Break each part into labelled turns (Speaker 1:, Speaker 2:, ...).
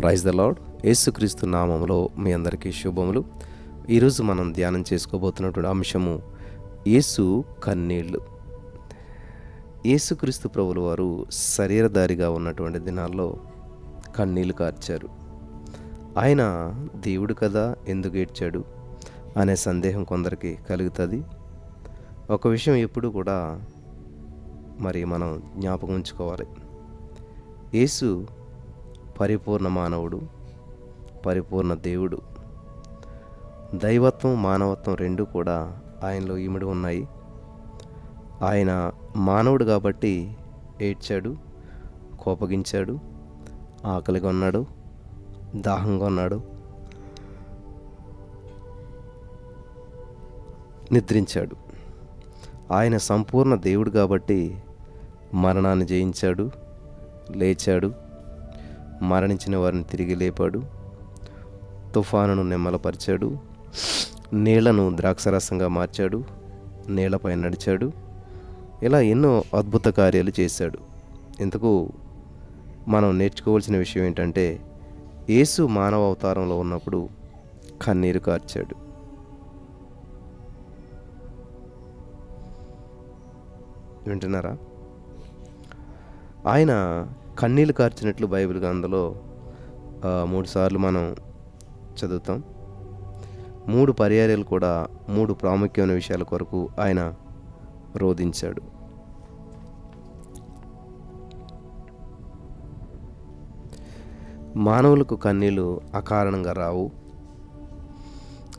Speaker 1: Praise the lord. యేసుక్రీస్తు నామములో మీ అందరికీ శుభములు. ఈరోజు మనం ధ్యానం చేసుకోబోతున్నటువంటి అంశము యేసు కన్నీళ్ళు. యేసుక్రీస్తు ప్రభులు వారు శరీరధారిగా ఉన్నటువంటి దినాల్లో కన్నీళ్లు కార్చారు. ఆయన దేవుడు కదా, ఎందుకు ఏడ్చాడు అనే సందేహం కొందరికి కలుగుతుంది. ఒక విషయం ఎప్పుడు కూడా మనం జ్ఞాపకం ఉంచుకోవాలి. యేసు పరిపూర్ణ మానవుడు, పరిపూర్ణ దేవుడు. దైవత్వం మానవత్వం రెండూ కూడా ఆయనలో ఇమిడి ఉన్నాయి. ఆయన మానవుడు కాబట్టి ఏడ్చాడు, కోపగించాడు, ఆకలిగా ఉన్నాడు, దాహంగా ఉన్నాడు, నిద్రించాడు. ఆయన సంపూర్ణ దేవుడు కాబట్టి మరణాన్ని జయించాడు, లేచాడు, మరణించిన వారిని తిరిగి లేపాడు, తుఫానును నెమ్మలపరిచాడు, నీళ్లను ద్రాక్షరసంగా మార్చాడు, నీళ్లపై నడిచాడు. ఇలా ఎన్నో అద్భుత కార్యాలు చేశాడు. ఇంతకు మనం నేర్చుకోవాల్సిన విషయం ఏంటంటే, యేసు మానవ అవతారంలో ఉన్నప్పుడు కన్నీరు కార్చాడు. వింటున్నారా? ఆయన కన్నీళ్ళు కార్చినట్లు బైబిల్ గ్రంథంలో 3 సార్లు మనం చదువుతాం. 3 పర్యాయాలు కూడా 3 ప్రాముఖ్యమైన విషయాల కొరకు ఆయన రోధించాడు. మానవులకు కన్నీళ్ళు అకారణంగా రావు.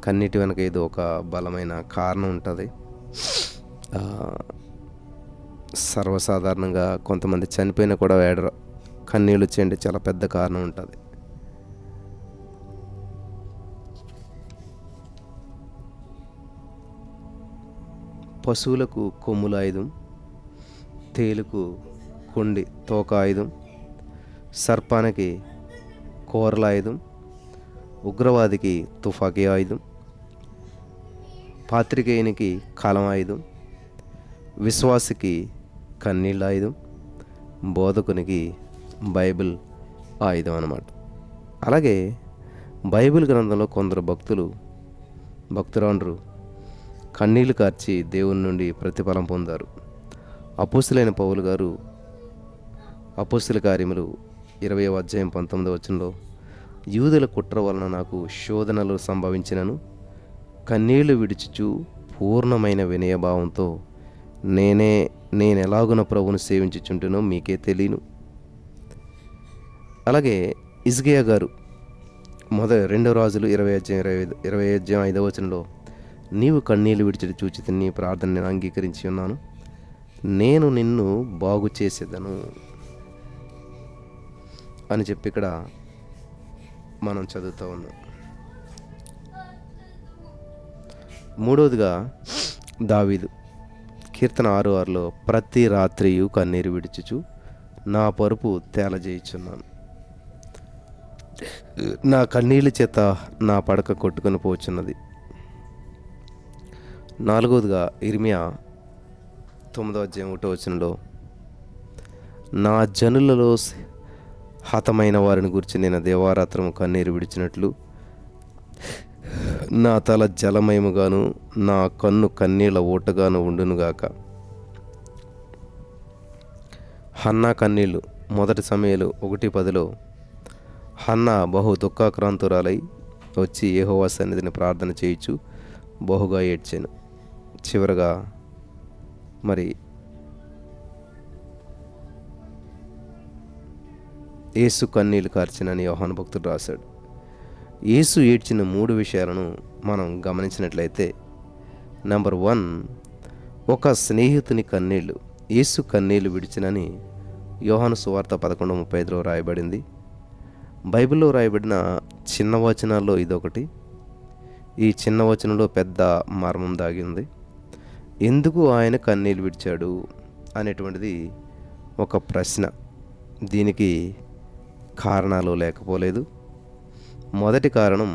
Speaker 1: కన్నీటి వెనక ఏదో ఒక బలమైన కారణం ఉంటుంది. సర్వసాధారణంగా కొంతమంది చనిపోయినా కూడా ఏడరు. కన్నీళ్ళు వచ్చేయండి చాలా పెద్ద కారణం ఉంటుంది. పశువులకు కొమ్ముల ఆయుధం, తేలుకు కొండి తోక ఆయుధం, సర్పానికి కోరల ఆయుధం, ఉగ్రవాదికి తుపాకీ ఆయుధం, పాత్రికేయునికి కలం ఆయుధం, విశ్వాసికి కన్నీళ్ళ ఆయుధం, బోధకునికి బైబిల్ ఆయుధం అన్నమాట. అలాగే బైబిల్ గ్రంథంలో కొందరు భక్తురాండ్రు కన్నీళ్లు కార్చి దేవుని నుండి ప్రతిఫలం పొందారు. అపోస్తులైన పౌలు గారు అపోస్తుల కార్యములు 20వ అధ్యాయం 19వ వచనంలో, యూదుల కుట్ర వలన నాకు శోధనలు సంభవించినను కన్నీళ్లు విడిచుచు పూర్ణమైన వినయభావంతో నేనెలాగున ప్రభువును సేవించుచుంటునో మీకే తెలియను. అలాగే హిజ్కియా గారు 2 రాజులు 20 అధ్యాయం 5వ వచనంలో, నీవు కన్నీళ్లు విడిచిడి చూచి నీ ప్రార్థన నేను అంగీకరించి ఉన్నాను, నేను నిన్ను బాగు చేసేదను అని చెప్పి ఇక్కడ మనం చదువుతూ ఉన్నాం. మూడవదిగా దావీదు కీర్తన 6:6లో, ప్రతి రాత్రియు కన్నీరు విడిచుచు నా పరుపు తేలజేయుచున్నాను, నా కన్నీళ్ళ చేత నా పడక కొట్టుకొని పోచున్నది. 4వదిగా ఇర్మియా 9వ అధ్యాయం 1వ వచనంలో, నా జనులలో హతమైన వారిని గురించి నేను దేవారాత్రము కన్నీరు విడిచినట్లు నా తల జలమయముగాను నా కన్ను కన్నీళ్ళ ఊటగాను ఉండునుగాక. హన్నా కన్నీళ్ళు 1 సమూయేలు 1:10లో, హన్నా బహు దుఃఖాక్రాంతురాలై వచ్చి యెహోవా సన్నిధిని ప్రార్థన చేయుచు బహుగా ఏడ్చాను. చివరగా యేసు కన్నీళ్లు కార్చినని యోహాను భక్తుడు రాశాడు. యేసు ఏడ్చిన 3 విషయాలను మనం గమనించినట్లయితే, నెంబర్ 1, ఒక స్నేహితుని కన్నీళ్ళు. యేసు కన్నీళ్లు విడిచినని యోహాను సువార్త 11:35లో రాయబడింది. బైబిల్లో రాయబడిన చిన్న వచనాల్లో ఇదొకటి. ఈ చిన్న వచనంలో పెద్ద మర్మం దాగి ఉంది. ఎందుకు ఆయన కన్నీళ్ళు విడిచాడు అనేటువంటిది ఒక ప్రశ్న. దీనికి కారణాలు లేకపోలేదు. మొదటి కారణం,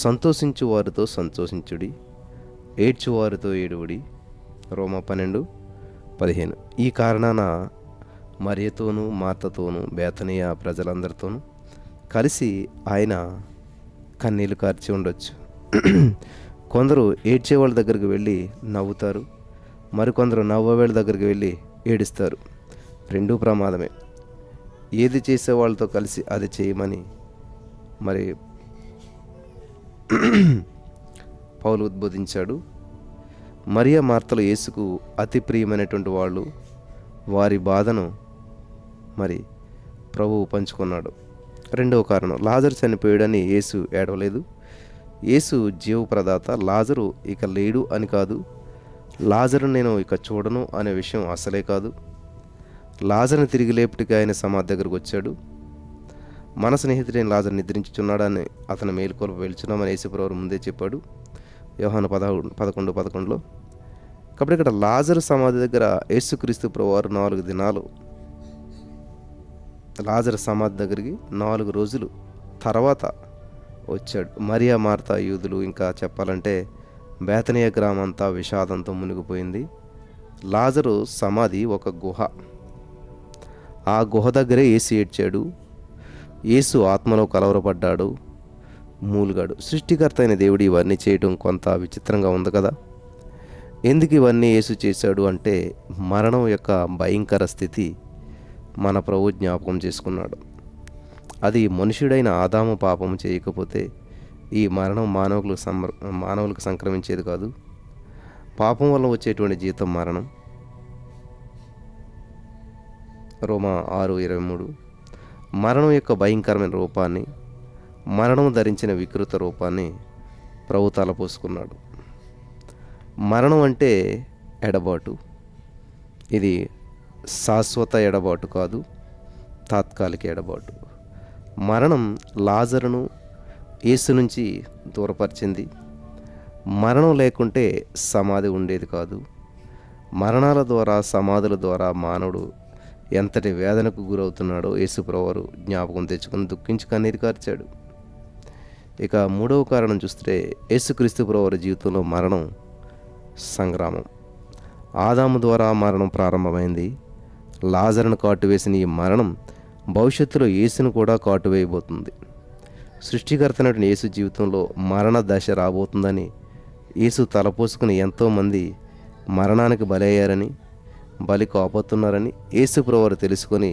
Speaker 1: సంతోషించు వారితో సంతోషించుడి, ఏడ్చువారితో ఏడువుడి, రోమా 12:15. ఈ కారణాన మరియతోనూ మార్తతోనూ బేతనియా ప్రజలందరితోనూ కలిసి ఆయన కన్నీళ్లు కార్చి ఉండొచ్చు. కొందరు ఏడ్చే వాళ్ళ దగ్గరికి వెళ్ళి నవ్వుతారు, మరికొందరు నవ్వేవాళ్ళ దగ్గరికి వెళ్ళి ఏడుస్తారు. రెండూ ప్రమాదమే. ఏది చేసే వాళ్ళతో కలిసి అది చేయమని మరి పౌలు ఉద్బోధించాడు. మరియ మార్తలు యేసుకు అతి ప్రియమైనటువంటి వాళ్ళు. వారి బాధను మరి ప్రభువు పంచుకున్నాడు. రెండవ కారణం, లాజరు చనిపోయాడని యేసు ఏడవలేదు. యేసు జీవప్రదాత. లాజరు ఇక లేడు అని కాదు, లాజరు నేను ఇక చూడను అనే విషయం అసలే కాదు. లాజరుని తిరిగి లేపుటికి ఆయన సమాధి దగ్గరకు వచ్చాడు. మన స్నేహితుడైన లాజరు నిద్రించుచున్నాడని అతను మేలుకొల్ప వెళ్తున్నామని యేసుప్రభువు ముందే చెప్పాడు, యోహాను 11:11. కాబట్టి ఇక్కడ లాజరు సమాధి దగ్గర యేసుక్రీస్తు ప్రభువారు 4 దినాలు లాజరు సమాధి దగ్గరికి 4 రోజులు తర్వాత వచ్చాడు. మరియా మార్తా యూదులు, ఇంకా చెప్పాలంటే బేతనియ గ్రామం అంతా విషాదంతో మునిగిపోయింది. లాజరు సమాధి ఒక గుహ. ఆ గుహ దగ్గరే యేసు ఏడ్చాడు. యేసు ఆత్మలో కలవరపడ్డాడు, మూలుగాడు. సృష్టికర్త అయిన దేవుడు ఇవన్నీ చేయడం కొంత విచిత్రంగా ఉంది కదా. ఎందుకు ఇవన్నీ యేసు చేశాడు అంటే మరణం యొక్క భయంకర స్థితి మన ప్రభు జ్ఞాపకం చేసుకున్నాడు. అది మనుషుడైన ఆదాము పాపం చేయకపోతే ఈ మరణం మానవులకు సంక్రమించేది కాదు. పాపం వల్ల వచ్చేటువంటి జీతం మరణం. రోమా 6:23. మరణం యొక్క భయంకరమైన రూపాన్ని, మరణం ధరించిన వికృత రూపాన్ని ప్రభు తలపోసుకున్నాడు. మరణం అంటే ఎడబాటు. ఇది శాశ్వత ఎడబాటు కాదు, తాత్కాలిక ఎడబాటు. మరణం లాజరును యేసు నుంచి దూరపరిచింది. మరణం లేకుంటే సమాధి ఉండేది కాదు. మరణాల ద్వారా, సమాధుల ద్వారా మానవుడు ఎంతటి వేదనకు గురవుతున్నాడో యేసుప్రభువారు జ్ఞాపకం తెచ్చుకొని దుఃఖించి కన్నీరు కార్చాడు. ఇక మూడవ కారణం చూస్తే యేసుక్రీస్తు ప్రభువారి జీవితంలో మరణం సంగ్రామం. ఆదాము ద్వారా మరణం ప్రారంభమైంది. లాజరును కాటువేసిన ఈ మరణం భవిష్యత్తులో యేసును కూడా కాటువేయబోతుంది. సృష్టికర్తనటువంటి యేసు జీవితంలో మరణ దశ రాబోతుందని యేసు తలపోసుకుని ఎంతోమంది మరణానికి బలయ్యారని, బలి కాపోతున్నారని యేసు ప్రభువారు తెలుసుకొని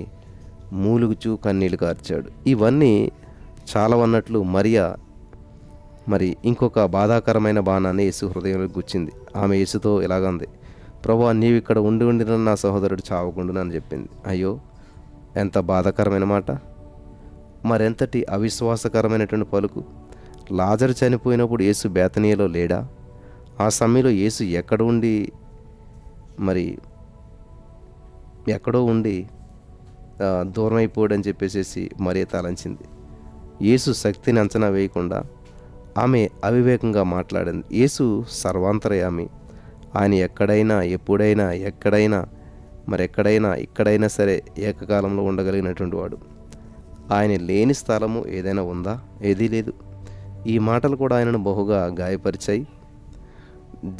Speaker 1: మూలుగుచూ కన్నీళ్లు కార్చాడు. ఇవన్నీ చాలవన్నట్లు మరియా మరి ఇంకొక బాధాకరమైన బాణాన్ని యేసు హృదయంలో గుచ్చింది. ఆమె యేసుతో ఇలాగంది, ప్రభువా, నీవు ఇక్కడ ఉండిన నా సహోదరుడు చావకుండును అని చెప్పింది. అయ్యో, ఎంత బాధాకరమైన మాట! మరెంతటి అవిశ్వాసకరమైనటువంటి పలుకు! లాజరు చనిపోయినప్పుడు యేసు బేతనీయలో లేడా? ఆ సమయంలో యేసు ఎక్కడో ఉండి దూరం అయిపోయాడని చెప్పేసి మరియ తలంచింది. యేసు శక్తిని అంచనా వేయకుండా ఆమె అవివేకంగా మాట్లాడింది. యేసు సర్వాంతర్యామి. ఆయన ఎక్కడైనా, ఎప్పుడైనా, ఎక్కడైనా, ఇక్కడైనా సరే ఏకకాలంలో ఉండగలిగినటువంటి వాడు. ఆయన లేని స్థలము ఏదైనా ఉందా? ఏదీ లేదు. ఈ మాటలు కూడా ఆయనను బహుగా గాయపరిచాయి.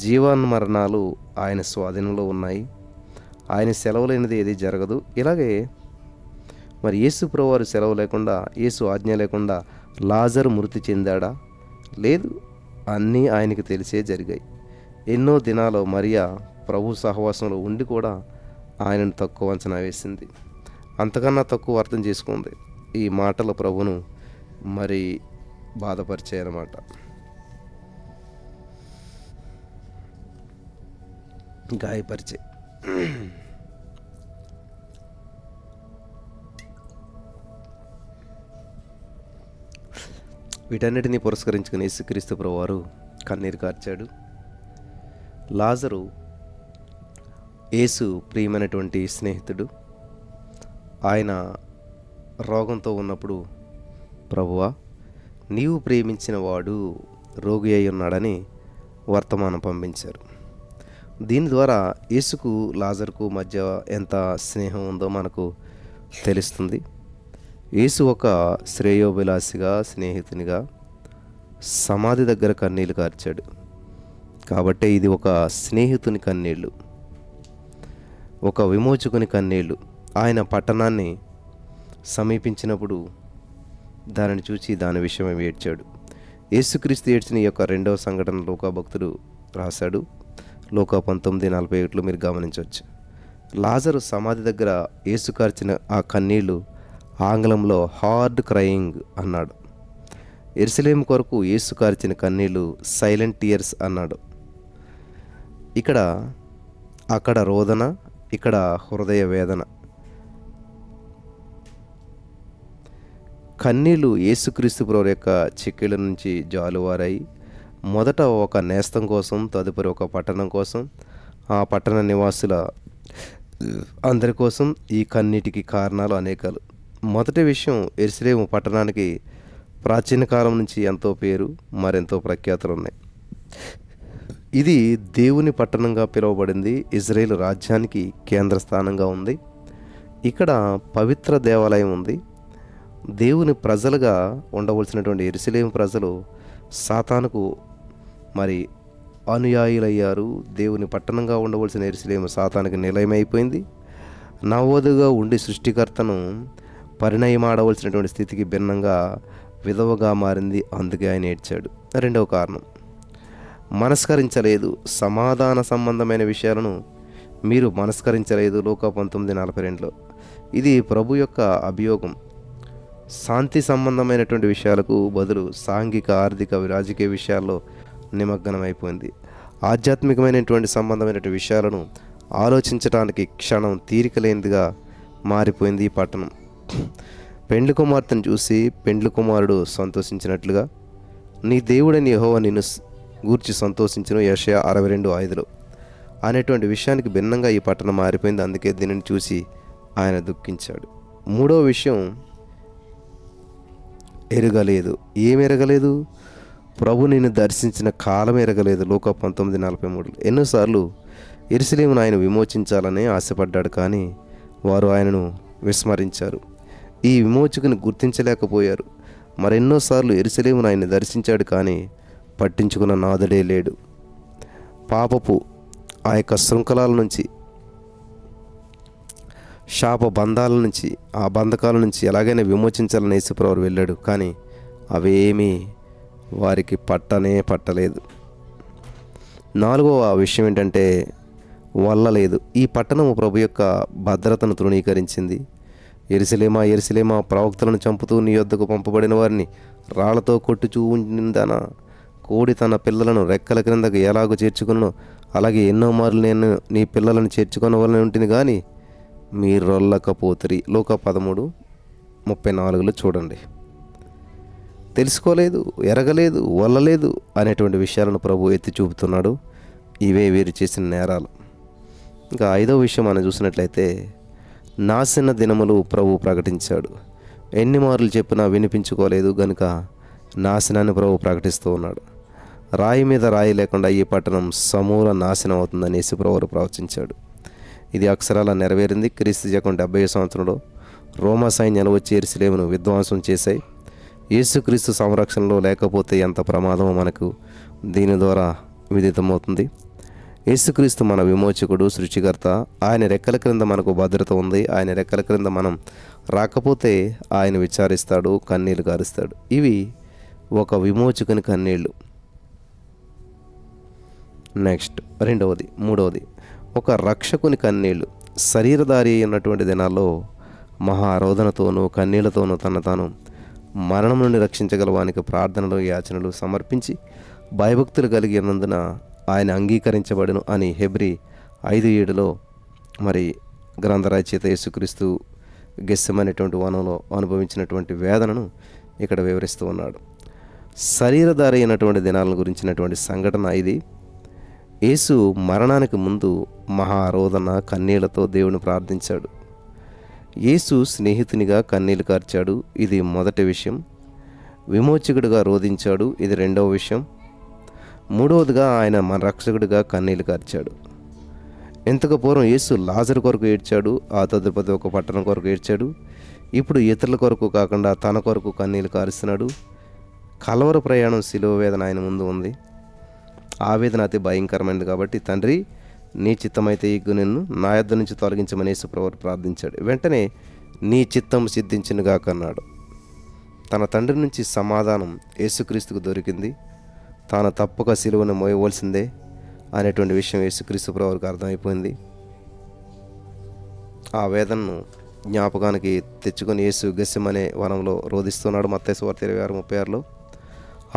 Speaker 1: జీవన్మరణాలు ఆయన స్వాధీనంలో ఉన్నాయి. ఆయన సెలవు లేనిది ఏది జరగదు. ఇలాగే మరి యేసు ప్రభువారు సెలవు లేకుండా, యేసు ఆజ్ఞ లేకుండా లాజరు మృతి చెందాడా? లేదు. అన్నీ ఆయనకి తెలిసే జరిగాయి. ఎన్నో దినాలు మరియా ప్రభు సహవాసంలో ఉండి కూడా ఆయనను తక్కువ అంచనా వేసింది. అంతకన్నా తక్కువ అర్థం చేసుకుంది. ఈ మాటల ప్రభును మరి బాధపరిచాయన్నమాట. గాయపరిచే. వీటన్నిటినీ పురస్కరించుకుని యేసుక్రీస్తు ప్రభువారు కన్నీరు కార్చాడు. లాజరు యేసు ప్రియమైనటువంటి స్నేహితుడు. ఆయన రోగంతో ఉన్నప్పుడు, ప్రభువా, నీవు ప్రేమించిన వాడు రోగి అయి ఉన్నాడని వర్తమానం పంపించారు. దీని ద్వారా యేసుకు లాజరుకు మధ్య ఎంత స్నేహం ఉందో మనకు తెలుస్తుంది. యేసు ఒక శ్రేయోభిలాషిగా, స్నేహితునిగా సమాధి దగ్గర కన్నీళ్లు కార్చాడు. కాబట్టి ఇది ఒక స్నేహితుని కన్నీళ్ళు, ఒక విమోచకుని కన్నీళ్ళు. ఆయన పట్టణాన్ని సమీపించినప్పుడు దానిని చూచి దాని విషయమై ఏడ్చాడు. యేసుక్రీస్తు ఏడ్చిన ఈ యొక్క రెండవ సంఘటన లూకా భక్తుడు రాశాడు. లూకా 19:41 మీరు గమనించవచ్చు. లాజరు సమాధి దగ్గర యేసు కార్చిన ఆ కన్నీళ్లు ఆంగ్లంలో హార్డ్ క్రయింగ్ అన్నాడు. యెరూషలేము కొరకు యేసు కార్చిన కన్నీళ్లు సైలెంట్ టియర్స్ అన్నాడు. అక్కడ రోదన, ఇక్కడ హృదయ వేదన. కన్నీళ్లు యేసుక్రీస్తు ప్రభువు యొక్క చెక్కిళ్ళ నుంచి జాలువారాయి. మొదట ఒక నేస్తం కోసం, తదుపరి ఒక పట్టణం కోసం, ఆ పట్టణ నివాసుల అందరి కోసం. ఈ కన్నీటికి కారణాలు అనేకాలు. మొదటి విషయం, యెరూషలేము పట్టణానికి ప్రాచీన కాలం నుంచి ఎంతో పేరు, మరెంతో ప్రఖ్యాతులు ఉన్నాయి. ఇది దేవుని పట్టణంగా పిలువబడింది. ఇజ్రాయేలు రాజ్యానికి కేంద్ర స్థానంగా ఉంది. ఇక్కడ పవిత్ర దేవాలయం ఉంది. దేవుని ప్రజలుగా ఉండవలసినటువంటి యెరూషలేము ప్రజలు సాతానుకు అనుయాయులయ్యారు. దేవుని పట్టణంగా ఉండవలసిన యెరూషలేము సాతానుకి నిలయమైపోయింది. నవవధువుగా ఉండి సృష్టికర్తను పరిణయమాడవలసినటువంటి స్థితికి భిన్నంగా విధవగా మారింది. అందుకే ఆయన ఏడ్చాడు. రెండవ కారణం, మనస్కరించలేదు. సమాధాన సంబంధమైన విషయాలను మీరు మనస్కరించలేదు. లూకా 19:42. ఇది ప్రభు యొక్క అభియోగం. శాంతి సంబంధమైనటువంటి విషయాలకు బదులు సాంఘిక, ఆర్థిక, రాజకీయ విషయాల్లో నిమగ్నమైపోయింది. ఆధ్యాత్మికమైనటువంటి సంబంధమైనటువంటి విషయాలను ఆలోచించడానికి క్షణం తీరిక లేనిదిగా మారిపోయింది ఈ పట్టణం. పెండ్లి కుమార్తెను చూసి పెండ్లి కుమారుడు సంతోషించినట్లుగా నీ దేవుడైన యెహోవా నిన్ను గూర్చి సంతోషించును, యెషయా 62:5 అనేటువంటి విషయానికి భిన్నంగా ఈ పట్టణం మారిపోయింది. అందుకే దీనిని చూసి ఆయన దుఃఖించాడు. మూడో విషయం, ఎరగలేదు. ఏమి ఎరగలేదు? ప్రభు నిన్ను దర్శించిన కాలం ఎరగలేదు. లూకా 19:43. ఎన్నోసార్లు యెరూషలేమును ఆయన విమోచించాలని ఆశపడ్డాడు, కానీ వారు ఆయనను విస్మరించారు. ఈ విమోచకుని గుర్తించలేకపోయారు. మరెన్నోసార్లు యెరూషలేమును ఆయన దర్శించాడు, కానీ పట్టించుకున్న నాదుడే లేడు. పాపపు ఆ యొక్క శృంఖలాల నుంచి, శాప బంధాల నుంచి, ఆ బంధకాల నుంచి ఎలాగైనా విమోచించాలని యేసుప్రభువు వెళ్ళాడు, కానీ అవేమీ వారికి పట్టలేదు. నాలుగవ విషయం ఏంటంటే వల్లలేదు. ఈ పట్టణము ప్రభు యొక్క భద్రతను తృణీకరించింది. యెరూషలేమా యెరూషలేమా, ప్రవక్తలను చంపుతూ నీ యొద్దకు పంపబడిన వారిని రాళ్లతో కొట్టుచూ ఉండిందనా, కోడి తన పిల్లలను రెక్కల క్రిందకు ఎలాగో చేర్చుకున్నానో అలాగే ఎన్నో మార్లు నేను నీ పిల్లలను చేర్చుకొనవలనే ఉంటుంది, కానీ మీరు రొల్లకపోతిరి. లూకా 13:34 చూడండి. తెలుసుకోలేదు, ఎరగలేదు, వల్లలేదు అనేటువంటి విషయాలను ప్రభు ఎత్తి చూపుతున్నాడు. ఇవే వీరు చేసిన నేరాలు. ఇంకా ఐదవ విషయం మనం చూసినట్లయితే, నాశన దినములు ప్రభు ప్రకటించాడు. ఎన్ని మార్లు చెప్పినా వినిపించుకోలేదు గనుక నాశనాన్ని ప్రభు ప్రకటిస్తూ ఉన్నాడు. రాయి మీద రాయి లేకుండా ఈ పట్టణం సమూల నాశనం అవుతుందని యేసుప్రభువు ప్రవచించాడు. ఇది అక్షరాల నెరవేరింది. క్రీస్తు శకం 70 సంవత్సరంలో రోమా సైన్యాలు వచ్చి యెరూషలేమును విధ్వంసం చేశాయి. యేసుక్రీస్తు సంరక్షణలో లేకపోతే ఎంత ప్రమాదమో మనకు దీని ద్వారా విదితమవుతుంది. యేసుక్రీస్తు మన విమోచకుడు, సృష్టికర్త. ఆయన రెక్కల క్రింద మనకు భద్రత ఉంది. ఆయన రెక్కల క్రింద మనం రాకపోతే ఆయన విచారిస్తాడు, కన్నీళ్లు కారుస్తాడు. ఇవి ఒక విమోచకుని కన్నీళ్ళు. నెక్స్ట్ మూడవది ఒక రక్షకుని కన్నీళ్ళు. శరీరధారి అయినటువంటి దినాల్లో మహారోదనతోనూ కన్నీళ్లతోనూ తాను మరణం నుండి రక్షించగలవానికి ప్రార్థనలు, యాచనలు సమర్పించి భయభక్తులు కలిగినందున ఆయన అంగీకరించబడును అని హెబ్రీ 5:7 గ్రంథ రచయిత యేసుక్రీస్తు గెత్సెమనేటువంటి వనంలో అనుభవించినటువంటి వేదనను ఇక్కడ వివరిస్తూ ఉన్నాడు. శరీరధారి అయినటువంటి దినాలను గురించినటువంటి సంఘటన ఇది. యేసు మరణానికి ముందు మహారోదన, కన్నీళ్లతో దేవుని ప్రార్థించాడు. యేసు స్నేహితునిగా కన్నీళ్లు కార్చాడు. ఇది మొదటి విషయం. విమోచకుడిగా రోధించాడు. ఇది రెండవ విషయం. మూడవదిగా ఆయన మన రక్షకుడిగా కన్నీళ్లు కార్చాడు. ఇంతకు పూర్వం యేసు లాజరు కొరకు ఏడ్చాడు. ఆ తదుపరి ఒక పట్టణం కొరకు ఏడ్చాడు. ఇప్పుడు ఇతరుల కొరకు కాకుండా తన కొరకు కన్నీళ్లు కారుస్తున్నాడు. కలవర ప్రయాణం, శిలువ వేదన ఆయన ముందు ఉంది. ఆ వేదన అతి భయంకరమైనది. కాబట్టి తండ్రి, నీ చిత్తమైతే ఈ గుణను నా యొద్ద నుంచి తొలగించమని యేసుప్రభువు ప్రార్థించాడు. వెంటనే నీ చిత్తం సిద్ధించునుగాక అన్నాడు. తన తండ్రి నుంచి సమాధానం యేసుక్రీస్తుకు దొరికింది. తాను తప్పక సిలువను మోయవలసిందే అనేటువంటి విషయం యేసుక్రీస్తు ప్రభువుకు అర్థమైపోయింది. ఆ వేదనను జ్ఞాపకానికి తెచ్చుకొని యేసు గెత్సెమనే వనంలో రోదిస్తున్నాడు. మత్తయి సువార్త 26:36లో.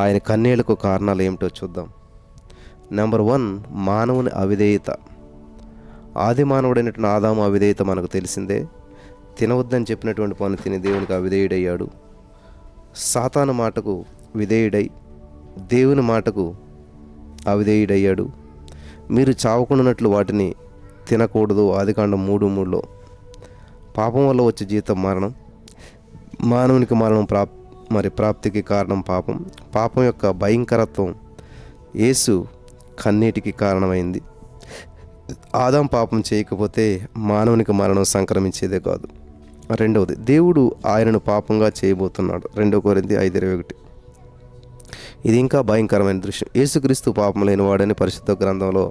Speaker 1: ఆయన కన్నీళ్లకు కారణాలు ఏమిటో చూద్దాం. నెంబర్ 1, మానవుని అవిధేయత. ఆది మానవుడైనటువంటి ఆదాము అవిధేయత మనకు తెలిసిందే. తినవద్దని చెప్పినటువంటి పని తిని దేవునికి అవిధేయుడయ్యాడు. సాతాను మాటకు విధేయుడై దేవుని మాటకు అవిధేయుడయ్యాడు. మీరు చావకుండానట్లు వాటిని తినకూడదు, ఆదికాండం 3:3లో. పాపం వల్ల వచ్చే జీతం మరణం. మానవునికి మరణం ప్రాప్తికి కారణం పాపం. పాపం యొక్క భయంకరత్వం యేసు కన్నీటికి కారణమైంది. ఆదాం పాపం చేయకపోతే మానవునికి మరణం సంక్రమించేదే కాదు. రెండవది, దేవుడు ఆయనను పాపంగా చేయబోతున్నాడు. 2 కొరింథీ 5:21. ఇది ఇంకా భయంకరమైన దృశ్యం. యేసుక్రీస్తు పాపం లేనివాడని పరిశుద్ధ గ్రంథంలో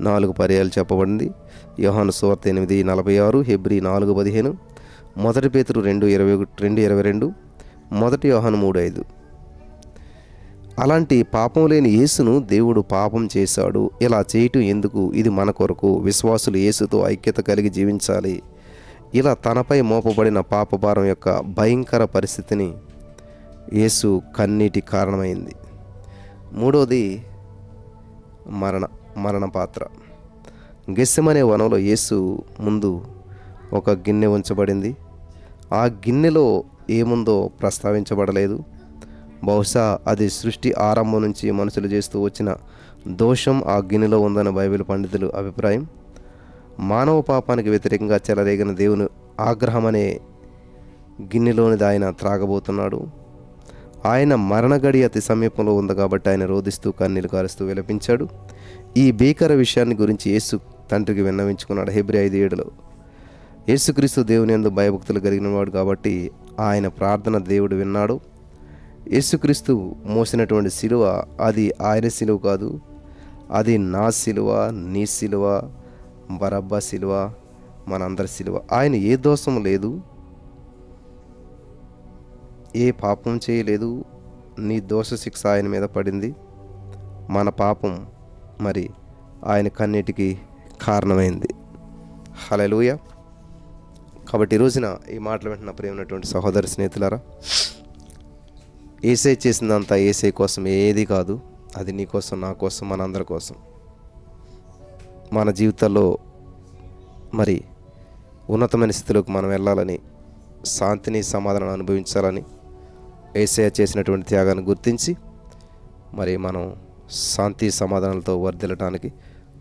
Speaker 1: 4 పర్యాయాలు చెప్పబడింది. యోహాను సువార్త 8:46, హెబ్రీ 4:15, 1 పేతురు 2:22, 1 యోహాను 3:5. అలాంటి పాపం లేని యేసును దేవుడు పాపం చేశాడు. ఇలా చేయటం ఎందుకు? ఇది మన కొరకు. విశ్వాసులు యేసుతో ఐక్యత కలిగి జీవించాలి. ఇలా తనపై మోపబడిన పాపభారం యొక్క భయంకర పరిస్థితిని యేసు కన్నీటి కారణమైంది. మూడవది, మరణ పాత్ర. గెత్సెమనే వనంలో యేసు ముందు ఒక గిన్నె ఉంచబడింది. ఆ గిన్నెలో ఏముందో ప్రస్తావించబడలేదు. బహుశా అది సృష్టి ఆరంభం నుంచి మనుషులు చేస్తూ వచ్చిన దోషం ఆ గిన్నెలో ఉందని బైబిల్ పండితులు అభిప్రాయం. మానవ పాపానికి వ్యతిరేకంగా చెలరేగిన దేవుని ఆగ్రహం అనే గిన్నెలోనిది ఆయన త్రాగబోతున్నాడు. ఆయన మరణ గడి అతి సమీపంలో ఉంది కాబట్టి ఆయన రోదిస్తూ కన్నీళ్లు కారుస్తూ విలపించాడు. ఈ భీకర విషయాన్ని గురించి యేసు తండ్రికి విన్నవించుకున్నాడు. హెబ్రీ 5:7లో. యేసుక్రీస్తు దేవుని యందు భయభక్తులు కలిగిన వాడు కాబట్టి ఆయన ప్రార్థన దేవుడు విన్నాడు. యేసుక్రీస్తు మోసినటువంటి సిలువ అది ఆయన సిలువ కాదు, అది నా సిలువ, నీ సిలువ, బరబ్బా సిలువ, మనందరి సిలువ. ఆయన ఏ దోషం లేదు, ఏ పాపం చేయలేదు. నీ దోష శిక్ష ఆయన మీద పడింది. మన పాపం మరి ఆయన కన్నీటికి కారణమైంది. హల్లెలూయా. కాబట్టి ఈ రోజున ఈ మాటలు వింటున్న ప్రియమైనటువంటి సహోదరి స్నేహితులారా, యేసయ్య చేసిందంతా యేసయ్య కోసం ఏది కాదు. అది నీ కోసం, నా కోసం, మనందరి కోసం. మన జీవితాల్లో మరి ఉన్నతమైన స్థితిలోకి మనం వెళ్ళాలని, శాంతిని సమాధానాన్ని అనుభవించాలని యేసయ్య చేసినటువంటి త్యాగాన్ని గుర్తించి మరి మనం శాంతి సమాధానాలతో వర్ధిల్లటానికి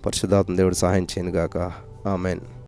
Speaker 1: పరిశుద్ధాత్మ దేవుడు సహాయం చేయనుగాక. ఆమేన్.